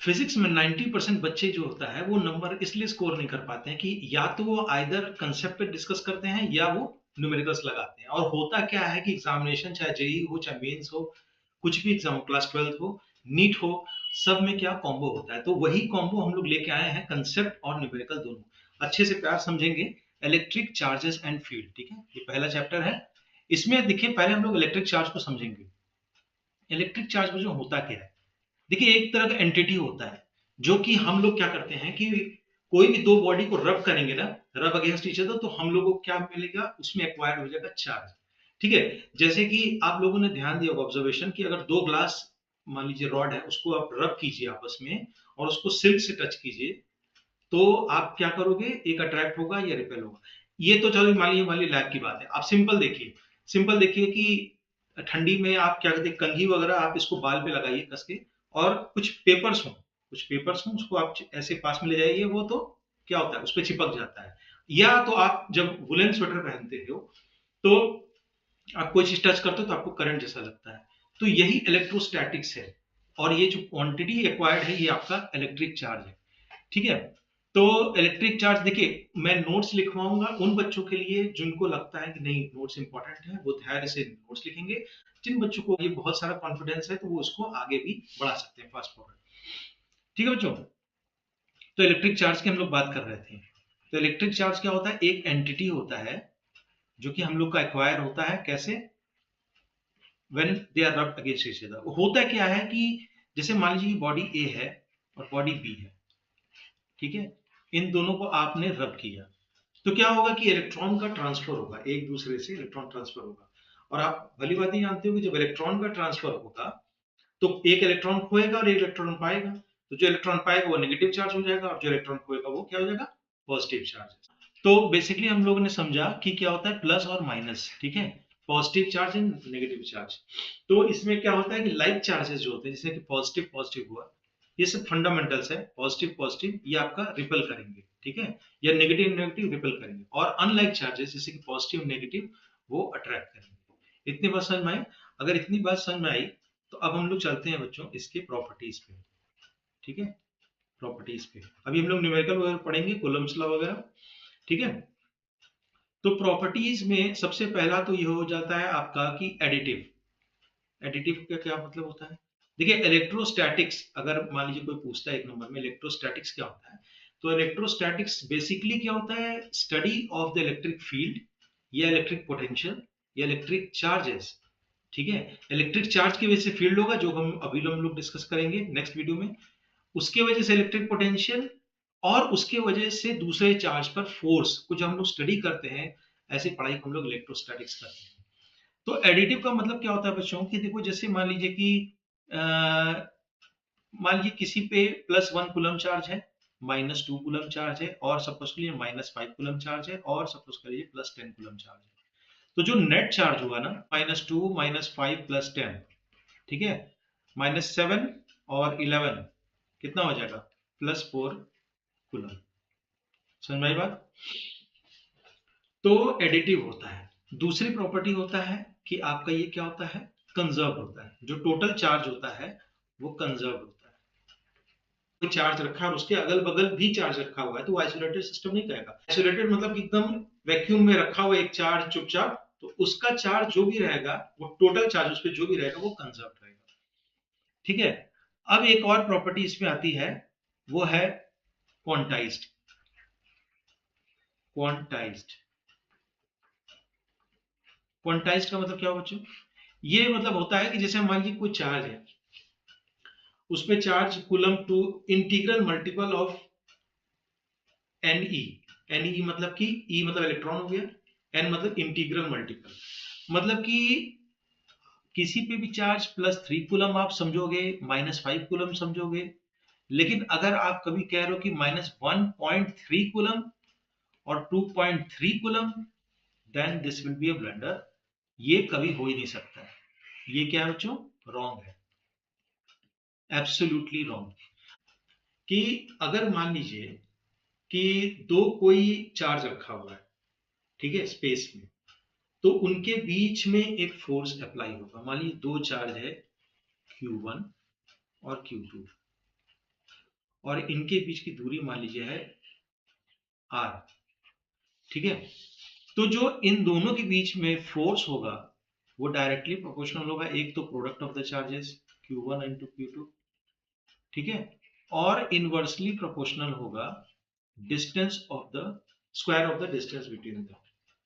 Physics में 90% बच्चे जो होता है वो नंबर इसलिए स्कोर नहीं कर पाते हैं कि या तो वो आइदर कंसेप्ट पे डिस्कस करते हैं या वो न्यूमेरिकल्स लगाते हैं। और होता क्या है कि एग्जामिनेशन चाहे जेई हो चाहे मेंस हो, कुछ भी एग्जाम, क्लास 12 हो, नीट हो, सब में क्या कॉम्बो होता है। तो वही कॉम्बो हम लोग लेके आए हैं, कंसेप्ट और न्यूमेरिकल दोनों अच्छे से प्यार समझेंगे। इलेक्ट्रिक चार्जेस एंड फील्ड, ठीक है, ये पहला चैप्टर है। इसमें देखिए पहले हम लोग इलेक्ट्रिक चार्ज को समझेंगे। इलेक्ट्रिक चार्ज में जो होता क्या है, देखिए एक तरह का एंटिटी होता है जो कि हम लोग क्या करते हैं कि कोई भी दो बॉडी को रब करेंगे ना, रब अगेंस्ट ईच अदर, तो हम लोगों को क्या मिलेगा, उसमें एक्वायर्ड हो जाएगा चार्ज। ठीक है, जैसे कि आप लोगों ने ध्यान दिया होगा ऑब्जर्वेशन कि अगर दो ग्लास मान लीजिए रॉड है, उसको आप रब कीजिए आपस में और उसको सिल्क से टच कीजिए, तो आप क्या करोगे, एक अट्रैक्ट होगा या रिपेल होगा। ये तो चलो मान लीजिए लैब की बात है। आप सिंपल देखिए, सिंपल देखिए कि ठंडी में आप क्या करते हैं, कंघी वगैरह आप इसको बाल पे लगाइए कस के, और कुछ पेपर्स हों उसको आप ऐसे पास में ले जाइए, वो तो क्या होता है उस पर चिपक जाता है। या तो आप जब वुलन स्वेटर पहनते हो तो आप कोई चीज टच करते हो तो आपको करंट जैसा लगता है। तो यही इलेक्ट्रोस्टैटिक्स है, और ये जो क्वांटिटी एक्वायर्ड है ये आपका इलेक्ट्रिक चार्ज है। ठीक है, तो इलेक्ट्रिक चार्ज देखिए, मैं नोट्स लिखवाऊंगा उन बच्चों के लिए जिनको लगता है कि नहीं नोट्स इंपॉर्टेंट है, वो धैर्य से नोट्स लिखेंगे। जिन बच्चों को ये बहुत सारा कॉन्फिडेंस है तो वो उसको आगे भी बढ़ा सकते हैं, फास्ट फॉरवर्ड। ठीक है बच्चों, तो इलेक्ट्रिक चार्ज की हम लोग बात कर रहे थे। तो इलेक्ट्रिक चार्ज क्या होता है, एक एंटिटी होता है जो कि हम लोग का एक्वायर होता है। कैसे, when they are rubbed against each other. होता क्या है कि जैसे मान लीजिए बॉडी ए है और बॉडी बी है, ठीक है, इन दोनों को आपने रब किया, तो क्या होगा कि इलेक्ट्रॉन का ट्रांसफर होगा, एक दूसरे से इलेक्ट्रॉन ट्रांसफर होगा। और आप भली बात ही जानते हो कि जब इलेक्ट्रॉन का ट्रांसफर होगा तो एक इलेक्ट्रॉन खोएगा और एक इलेक्ट्रॉन पाएगा। तो जो इलेक्ट्रॉन पाएगा वो नेगेटिव चार्ज हो जाएगा, और जो इलेक्ट्रॉन खोएगा वो क्या हो जाएगा, पॉजिटिव चार्ज। तो बेसिकली हम लोगों ने समझा कि क्या होता है प्लस और माइनस, ठीक है, positive charge and negative charge. तो इसमें क्या होता है कि लाइक चार्जेस जो होते हैं, जैसे कि पॉजिटिव पॉजिटिव हुआ, ये सब फंडामेंटल्स है। पॉजिटिव पॉजिटिव ये आपका रिपल करेंगे, ठीक है, या नेगेटिव नेगेटिव रिपल करेंगे। और अनलाइक चार्जेस जैसे कि पॉजिटिव नेगेटिव वो अट्रैक्ट करेंगे। इतनी बात समझ में आई? अगर इतनी बात समझ में आई तो अब हम लोग चलते हैं बच्चों इसके प्रॉपर्टीज पे। ठीक है, प्रॉपर्टीज पे अभी हम लोग न्यूमेरिकल वगैरह पढ़ेंगे, कूलम्ब्स लॉ वगैरह। ठीक है, तो प्रॉपर्टीज में सबसे पहला तो ये हो जाता है आपका कि एडिटिव। एडिटिव का क्या मतलब होता है, देखिए इलेक्ट्रोस्टैटिक्स, अगर मान लीजिए कोई पूछता है एक नंबर में इलेक्ट्रोस्टैटिक्स क्या होता है, तो इलेक्ट्रोस्टैटिक्स बेसिकली क्या होता है, study of the electric field या इलेक्ट्रिक पोटेंशियल या इलेक्ट्रिक चार्जेस। ठीक है, इलेक्ट्रिक चार्ज की वजह से फील्ड होगा जो हम लोग डिस्कस करेंगे नेक्स्ट वीडियो में, उसके वजह से इलेक्ट्रिक पोटेंशियल, और उसके वजह से दूसरे चार्ज पर फोर्स को जो हम लोग स्टडी करते हैं, ऐसी पढ़ाई को हम लोग इलेक्ट्रोस्टैटिक्स करते हैं। तो एडिटिव का मतलब क्या होता है बच्चों कि देखो जैसे मान लीजिए कि मान लीजिए किसी पे +1 कूलम चार्ज है, -2 कूलम चार्ज है, और सपोज करिए -5 कूलम चार्ज है, और सपोज करिए +10 कूलम चार्ज है। तो जो नेट चार्ज हुआ ना, -2 -5 +10, ठीक है, -7 और 11 कितना हो जाएगा, +4 कूलम। समझ में आई बात? तो एडिटिव होता है। दूसरी प्रॉपर्टी होता है कि आपका ये क्या होता है, कंजर्व होता है। जो टोटल चार्ज होता है वो कंजर्व होता है। कोई चार्ज रखा है और उसके अगल बगल भी चार्ज रखा हुआ है तो आइसोलेटेड सिस्टम नहीं कहेगा। आइसोलेटेड मतलब एकदम वैक्यूम में रखा हुआ एक चार्ज चुपचाप, तो उसका चार्ज जो भी रहेगा, वो टोटल चार्ज उस पर जो भी रहेगा वो कंजर्व रहेगा। ठीक है, अब एक और प्रॉपर्टी इसमें आती है, वो है क्वांटाइज्ड। क्वांटाइज्ड क्वांटाइज्ड का मतलब क्या हो बच्चों, ये मतलब होता है कि जैसे मान लीजिए कोई चार्ज है, उसमें charge coulomb to integral multiple of n e मतलब कि ई मतलब इलेक्ट्रॉन हो गया, एन मतलब इंटीग्रल मल्टीपल, मतलब कि किसी पे भी चार्ज +3 कूलम आप समझोगे, -5 कूलम समझोगे। लेकिन अगर आप कभी कह रहे हो कि -1.3 कूलम और 2.3 coulomb, then this will be a blunder. ये कभी हो ही नहीं सकता है। ये क्या है बच्चों, रॉन्ग है, एब्सोल्युटली रॉन्ग। कि अगर मान लीजिए कि दो कोई चार्ज रखा हुआ है, ठीक है, स्पेस में, तो उनके बीच में एक फोर्स अप्लाई होगा। मान लीजिए दो चार्ज है Q1 और Q2, और इनके बीच की दूरी मान लीजिए है r, ठीक है। तो जो इन दोनों के बीच में फोर्स होगा वो डायरेक्टली प्रोपोर्शनल होगा, एक तो product of the charges Q1 into Q2, ठीक है, और इनवर्सली प्रोपोर्शनल होगा distance of the square of the distance between the.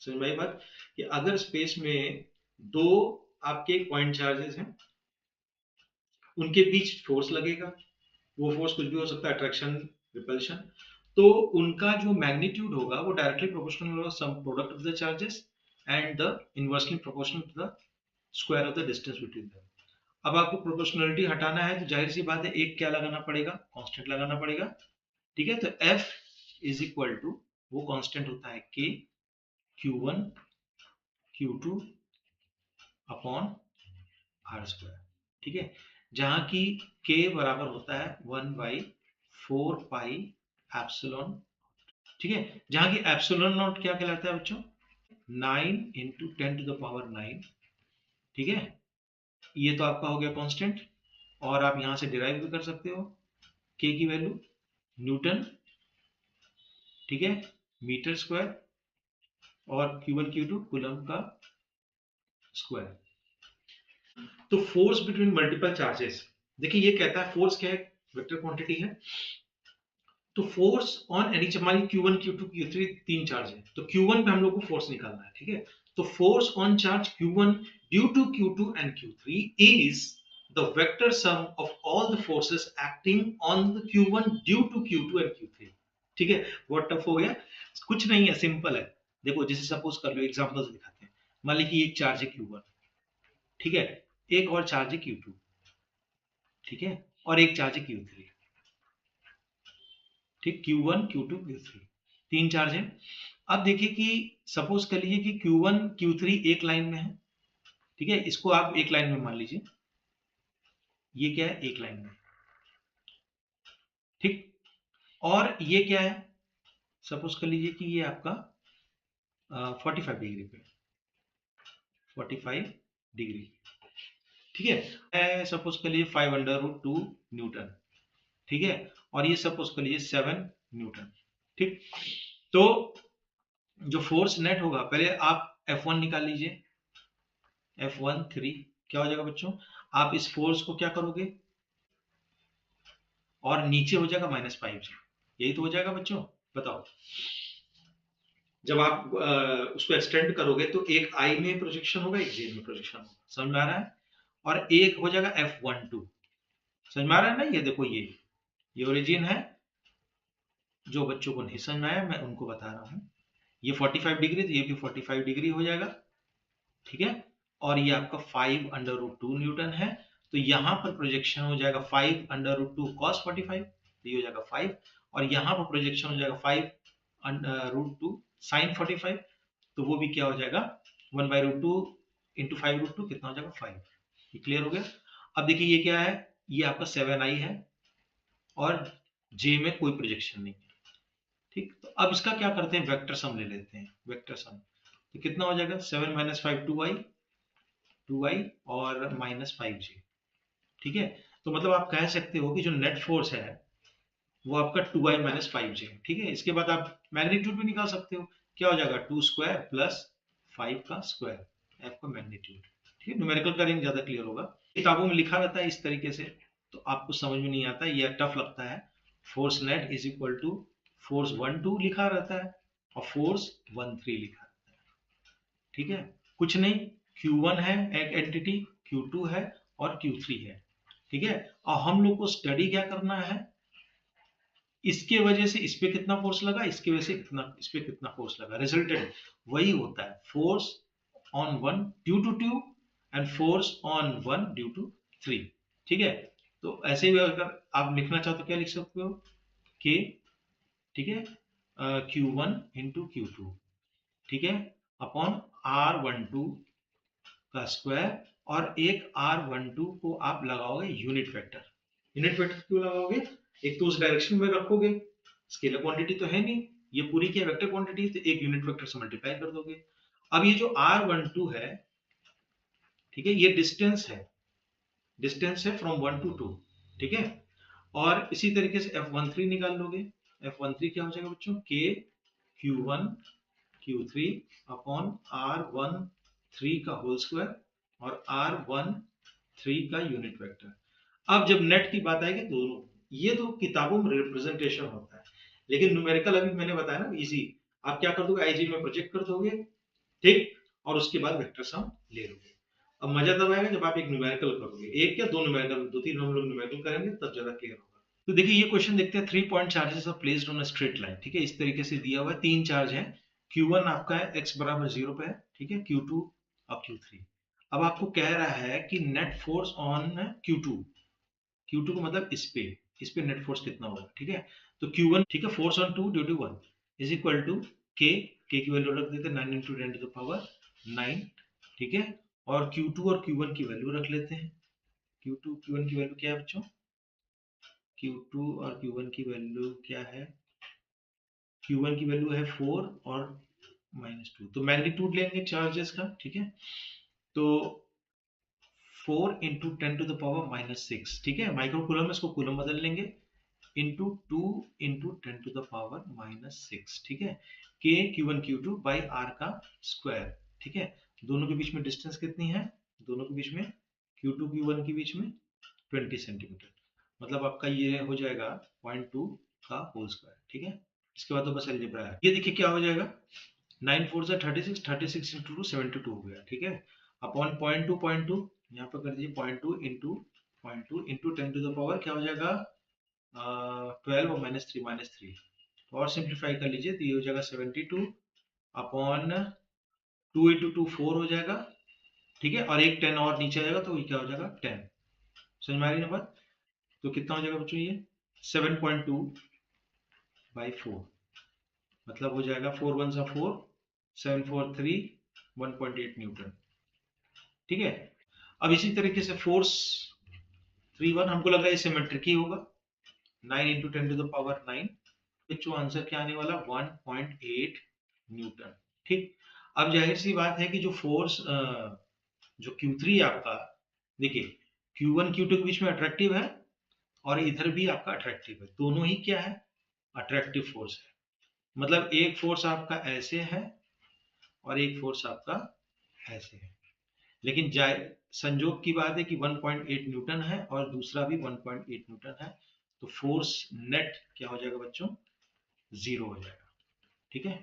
समझ में आई बात कि अगर स्पेस में दो आपके पॉइंट चार्जेस हैं, उनके बीच फोर्स लगेगा, वो फोर्स कुछ भी हो सकता है, अट्रैक्शन, रिपल्शन, तो उनका जो मैग्नीट्यूड होगा वो डायरेक्टली प्रोपोर्शनल होगा sum product of the charges and the inversely proportional to the square of the distance between them. अब आपको प्रोपोर्शनलिटी हटाना है तो जाहिर सी बात है एक क्या लगाना पड़ेगा, कांस्टेंट लगाना पड़ेगा, ठीक है। तो F इज इक्वल टू, वो कांस्टेंट होता है K Q1 Q2 upon R square, ठीक है, जहां की K बराबर होता है 1/4 पाई एप्सिलॉन, ठीक है, जहां की एप्सिलॉन नॉट क्या कहलाता है बच्चों, 9 इंटू 10 टू द पावर 9, ठीक है। ये तो आपका हो गया कांस्टेंट, और आप यहां से डिराइव भी कर सकते हो K की वैल्यू न्यूटन, ठीक है, मीटर स्क्वायर, और Q1 Q2 कूलम का स्क्वायर। तो फोर्स बिटवीन मल्टीपल चार्जेस, देखिए ये कहता है फोर्स क्या है, वेक्टर क्वांटिटी है, तो फोर्स ऑन एनी, हमारी Q1 Q2 Q3 तीन चार्ज है, तो Q1 पे हम लोग को फोर्स निकालना है, ठीक है। तो force on charge Q1 due to Q2 and Q3 is the vector sum of all the forces acting on the Q1 due to Q2 and Q3, ठीक है। बहुत टफ हो गया, कुछ नहीं है, सिंपल है। देखो जैसे सपोज कर लो, एग्जांपल्स दिखाते हैं। मान लीजिए एक चार्ज है Q1, ठीक है, एक और चार्ज है Q2, ठीक है, और एक चार्ज है Q3, ठीक, Q1 Q2 Q3 तीन चार्ज है। अब देखिए कि सपोज कर लीजिए कि Q1 Q3 एक लाइन में है, ठीक है, इसको आप एक लाइन में मान लीजिए, ये क्या है, एक लाइन में, ठीक, और ये क्या है, सपोज कर लीजिए कि ये आपका 45 डिग्री पे, 45 डिग्री, ठीक है, सपोज कर लीजिए 5/√2 न्यूटन, ठीक है, और ये सपोज कर लीजिए 7 न्यूटन, ठीक। तो जो फोर्स नेट होगा, पहले आप F1 निकाल लीजिए, F1 3 क्या हो जाएगा बच्चों, आप इस फोर्स को क्या करोगे, और नीचे हो जाएगा -5G, यही तो हो जाएगा बच्चों, बताओ। जब आप उसको एक्सटेंड करोगे तो एक आई में प्रोजेक्शन होगा, एक जे में प्रोजेक्शन होगा, समझ में आ रहा है, और एक हो जाएगा F12, समझ में आ रहा है ना। ये देखो ये ओरिजिन है, जो बच्चों को नहीं समझ में आया मैं उनको बता रहा हूँ। ये 45 डिग्री, तो ये भी 45 डिग्री हो जाएगा, ठीक है, और ये आपका 5/√2 न्यूटन है, तो यहां पर प्रोजेक्शन हो जाएगा 5/√2 cos 45, तो ये हो जाएगा 5, और यहां पर प्रोजेक्शन हो जाएगा 5/√2 sin 45, तो वो भी क्या हो जाएगा 1/√2 इंटू 5/√2 कितना हो जाएगा 5। ये क्लियर हो गया। अब देखिए ये क्या है, ये आपका 7i है, और j में कोई प्रोजेक्शन नहीं है, ठीक। तो अब इसका क्या करते हैं, वेक्टर सम ले लेते हैं, वेक्टर सम, तो कितना हो जाएगा 7 - 5 2i और -5j, ठीक है। तो मतलब आप कह सकते हो कि जो नेट फोर्स है वो आपका 2i - 5j, ठीक है। इसके बाद आप मैग्नीट्यूड भी निकाल सकते हो, क्या हो जाएगा 2 स्क्वायर प्लस 5 का स्क्वायर, f का मैग्नीट्यूड, ठीक है। न्यूमेरिकल करेंगे ज्यादा क्लियर होगा, किताबों में लिखा रहता है इस तरीके से, तो आपको समझ में नहीं आता, ये टफ लगता है। Force net is equal to force 1 2 लिखा रहता है, और फोर्स 1 3 लिखा रहता है, ठीक है। कुछ नहीं, Q1 है एक एंटिटी, Q2 है और Q3 है, ठीक है। और हम लोग को स्टडी क्या करना है, इसके वजह से इस पे कितना फोर्स लगा, इसके वजह से कितना, इस पे कितना फोर्स लगा, रिजल्टेंट वही होता है, force on 1 due to 2 and force on 1 due to 3, ठीक है। तो ऐसे ही अगर आप लिखना चाहो तो क्या लिख सकते हो, K, ठीक है, Q1 इंटू Q2, ठीक है, अपॉन R12 का स्क्वायर, और एक R12 को आप लगाओगे यूनिट वेक्टर। यूनिट वेक्टर क्यों लगाओगे, एक तो उस डायरेक्शन में रखोगे, स्केलर क्वांटिटी तो है नहीं, ये पूरी क्या वेक्टर क्वांटिटी, तो एक यूनिट वेक्टर से मल्टीप्लाई कर दोगे। अब ये जो R12 है, ठीक है, ये डिस्टेंस है, डिस्टेंस है फ्रॉम 1 to 2, ठीक है, और इसी तरीके से F13 निकाल लोगे। F13 क्या हो जाएगा बच्चों, K Q1 Q3 upon R13 का होल स्क्वायर और R13 का यूनिट वेक्टर। अब जब नेट की बात आएगी दोनों, ये तो किताबों में रिप्रेजेंटेशन होता है, लेकिन न्यूमेरिकल अभी मैंने बताया ना इजी, आप क्या कर दोगे, आईजी में प्रोजेक्ट कर दोगे, ठीक, और उसके बाद वेक्टर सम ले लोगे। अब मजा तब आएगा जब आप एक न्यूमेरिकल करोगे, एक या दो न्यूमेरिकल, दो तीन हम लोग न्यूमेरिकल करेंगे तब ज्यादा क्लियर होगा। तो देखिए ये क्वेश्चन देखते हैं, 3 point charges are placed on a straight line, ठीक है, इस तरीके से दिया हुआ है, 3 चार्ज है, Q1 आपका है x बराबर 0 पे है, ठीक है, Q2 और Q3। अब आपको कह रहा है कि net force on Q2, Q2 का मतलब इस पे नेट फोर्स कितना होगा, ठीक है। तो Q1, ठीक है, force on 2 due to 1 is equal to K की वैल्यू रख देते हैं 9 into 10 to the power 9, ठीक है, और Q2 और Q1 की वैल्यू रख लेते हैं। Q2 Q1 की वैल्यू क्या है बच्चों, Q2 और Q1 की वैल्यू क्या है, Q1 की वैल्यू है 4 और -2, तो मैग्नीट्यूड लेंगे चार्जेस का, ठीक है, तो 4 into 10 to the power -6, ठीक है, माइक्रो कूलम में इसको कूलम बदल लेंगे, into 2 into 10 to the power -6, ठीक है, K Q1 Q2 by R का स्क्वायर, ठीक है, दोनों के बीच में डिस्टेंस कितनी है, दोनों के बीच में Q2 Q1 के बीच में 20 सेंटीमीटर, मतलब आपका ये हो जाएगा 0.2 का होल स्क्वायर, ठीक है। इसके बाद तो बस अलजेब्रा है, ये देखिए क्या हो जाएगा, 9 4 से 36, 36 इंटू 2 72 हो गया, ठीक है, अपॉन 0.2 यहाँ पर कर दीजिए 0.2 इंटू 10 टू द पावर क्या हो जाएगा 12 और -3 और सिंप्लीफाई कर लीजिए तो ये हो जाएगा 72 अपॉन 2 इंटू 2 4 हो जाएगा, ठीक है, और एक 10 और नीचे आ जाएगा तो ये क्या हो जाएगा 10, समझ में आ रही ना बात। तो कितना हो जाएगा बच्चों ये 7.2 बाई 4, मतलब हो जाएगा 4 1 सा 4, 7 4 3 1.8 न्यूटन, ठीक है। अब इसी तरीके से फोर्स 3 1 हमको लग रहा है सिमेट्रिक ही होगा, 9 इंटू 10 टू द पावर 9, जो आंसर क्या आने वाला 1.8 न्यूटन, ठीक। अब जाहिर सी बात है कि जो फोर्स जो Q3 आपका, देखिए Q1 Q2 के बीच में अट्रैक्टिव है और इधर भी आपका अट्रैक्टिव है, दोनों ही क्या है अट्रैक्टिव फोर्स है, मतलब एक फोर्स आपका ऐसे है और एक फोर्स आपका ऐसे है, लेकिन संजोग की बात है कि 1.8 न्यूटन है और दूसरा भी 1.8 न्यूटन है, तो फोर्स नेट क्या हो जाएगा बच्चों 0 हो जाएगा, ठीक है।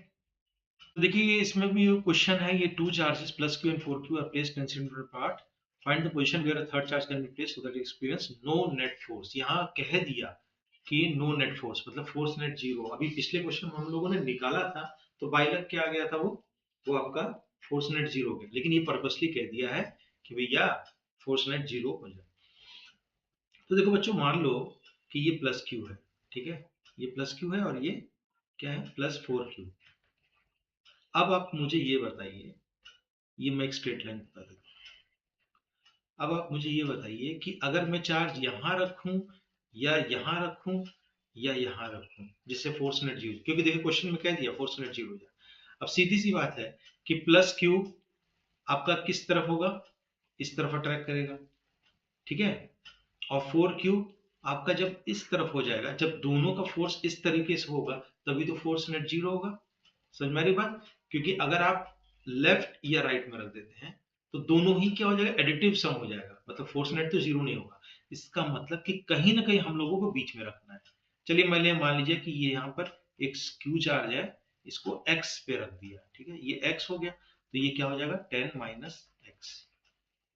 तो देखिए इसमें भी क्वेश्चन है, ये 2 charges plus Q and 4Q are placed 10 centimetre apart, find the position where a third charge can be placed so that experience no net force. यहाँ कह दिया कि नो नेट फोर्स मतलब फोर्स नेट 0, अभी पिछले question में हम लोगों ने निकाला था तो बाइलक क्या आ गया था, वो आपका फोर्स नेट 0 हो गया, लेकिन ये पर्पसली कह दिया है कि भैया फोर्स नेट 0 हो जाए। तो देखो बच्चों मान लो कि ये प्लस Q है, ठीक है, ये प्लस Q है और ये क्या है प्लस 4Q। अब आप मुझे ये बताइए, ये मैं एक स्ट्रेट लाइन बता देता हूं, अब आप मुझे ये बताइए कि अगर मैं चार्ज यहां रखूं या यहां रखूं या यहां रखूं जिससे फोर्स नेट 0, क्योंकि देखिए क्वेश्चन में कह दिया फोर्स नेट 0 हो जाए। अब सीधी सी बात है कि प्लस Q आपका किस तरफ होगा, इस तरफ अट्रैक्ट करेगा, ठीक है, और 4Q आपका जब इस तरफ हो जाएगा, जब दोनों का फोर्स इस तरीके से होगा तभी तो फोर्स नेट 0 होगा, समझ में आ रही बात। क्योंकि अगर आप लेफ्ट या राइट में रख देते हैं तो दोनों ही क्या हो जाएगा एडिटिव सम हो जाएगा, मतलब फोर्स नेट तो 0 नहीं होगा, इसका मतलब कि कहीं ना कहीं हम लोगों को बीच में रखना है। चलिए मान लीजिए कि ये यहाँ पर एक Q चार्ज है, इसको x पे रख दिया, ठीक है, ये x हो गया तो ये क्या हो जाएगा 10 - x।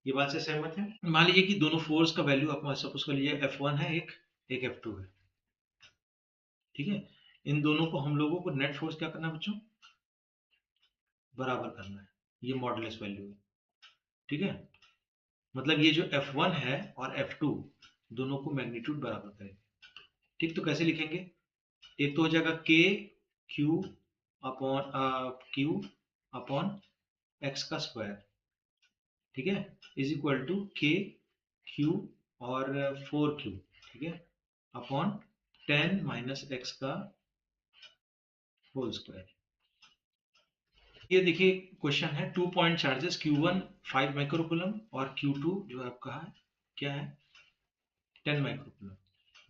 ये बात से सहमत है। मान लीजिए कि दोनों फोर्स का वैल्यू आप सपोज कर लीजिए F1 है, एक F2 है, ठीक है, इन दोनों को हम लोगों को नेट फोर्स क्या करना है बच्चों बराबर करना है, ये मॉडुलस वैल्यू है, ठीक है, मतलब ये जो F1 है और F2 दोनों को मैग्नीट्यूड बराबर करेंगे, ठीक। तो कैसे लिखेंगे, एक तो हो जाएगा K Q अपॉन x का स्क्वायर, ठीक है, is equal to K Q और 4Q, ठीक है, अपॉन 10 - x का होल स्क्वायर। ये देखिए क्वेश्चन है 2 पॉइंट चार्जेस Q1 5 माइक्रोकूलम और Q2 जो आपका है क्या है 10 microcoulomb,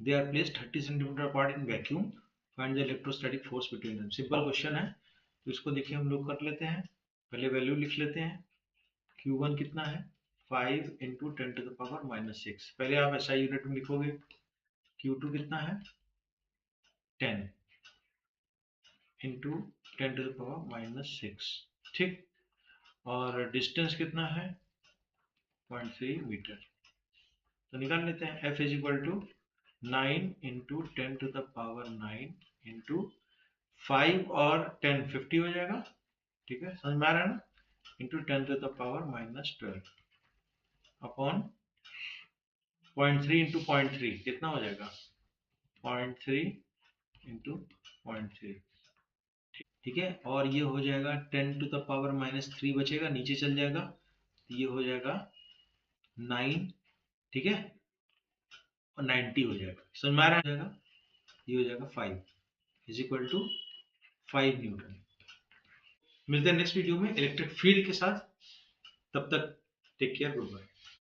they are placed 30 centimetre apart in vacuum, find the electrostatic force between them. Simple question है, तो इसको देखिए हम लोग कर लेते हैं। पहले वैल्यू लिख लेते हैं। Q1 कितना है 5 इंटू 10⁻⁻6। पहले आप SI यूनिट में लिखोगे। Q2 कितना है 10 इंटू 10⁻⁻6, ठीक। और डिस्टेंस कितना है 0.3 मीटर। तो निकाल लेते हैं। F is equal to 9 into 10⁻9 into 5 और 10 50 हो जाएगा, ठीक है, समझ में आ रहा है ना। इंटू 10⁻⁻12 अपॉन 0.3 इंटू 0.3 कितना हो जाएगा 0.3 इंटू 0.3, ठीक है। और ये हो जाएगा 10⁻⁻3 बचेगा, नीचे चल जाएगा, तो ये हो जाएगा 9, ठीक है, और 90 हो जाएगा। समझ में आ रहा है, ये हो जाएगा 5 इज इक्वल टू 5 न्यूटन। मिलते हैं नेक्स्ट वीडियो में इलेक्ट्रिक फील्ड के साथ। तब तक टेक केयर, गुड बाय।